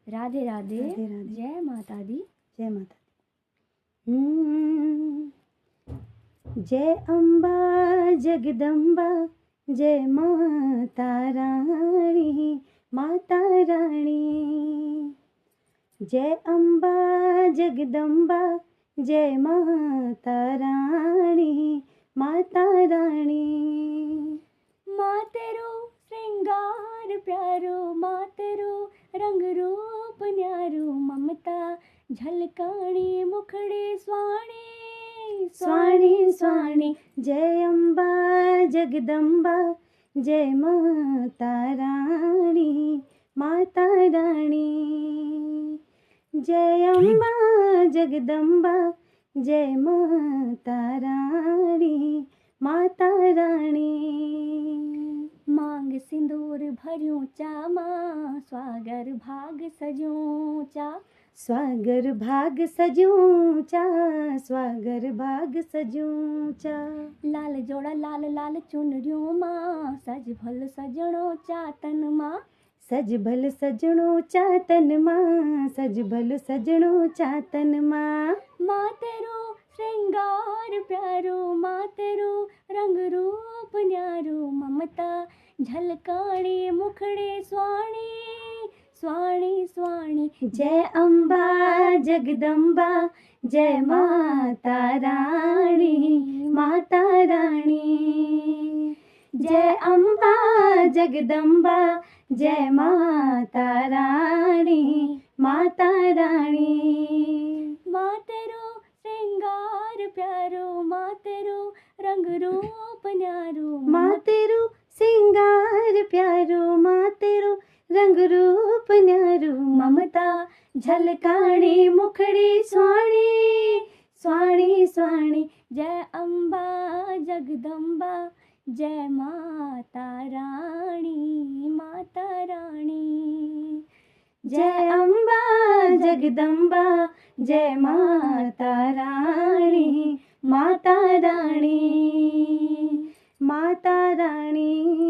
राधे राधे। राधे राधे। जय माता दी। जय माता दी। जय अम्बा जगदम्बा, जय माता रानी, माता रानी। जय अम्बा जगदम्बा, जय माता रानी, माता रानी। माँ तेरो श्रृंगार प्यारो, माँ तेरो रंग रूप न्यारो, ममता झलकाणी मुखड़े स्वाणी स्वाणी स्वाणी। जय अम्बा जगदम्बा, जय माता रानी, माता रानी। जय अम्बा जगदम्बा, जय माता रानी, माता रानी। मांग सिंदूर भरियूं चा मां, स्वागर भाग सजूं चा। स्वागर भाग सजूं चा, स्वागर भाग सजूं चा। लाल जोड़ा लाल लाल चुनरियूं मां, सज भल सजणो चा तन मां। सज भल सजणो चा तन मां, सज भल सजणो चा तन मां। माँ तेरो श्रृंगार प्यारो, माँ तेरो रंग रूप न्यारो, ममता झलकाणी मुखड़े स्वाणी स्वाणी स्वाणी। जय अम्बा जगदम्बा, जय माता रानी, माता रानी। जय अम्बा जगदम्बा, जय माता रानी, माता रानी। माँ तेरो श्रृंगार प्यारो, माँ तेरो रंग रूप न्यारो, माँ तेरो सिंगार प्यारो, माँ तेरो रंग रूप न्यारो, ममता झलकाणी मुखड़ी स्वाणी स्वाणी स्वाणी। जय अम्बा जगदम्बा, जय माता रानी, माता रानी। जय अम्बा जगदम्बा, जय माता रानी, माता रानी, माता रानी।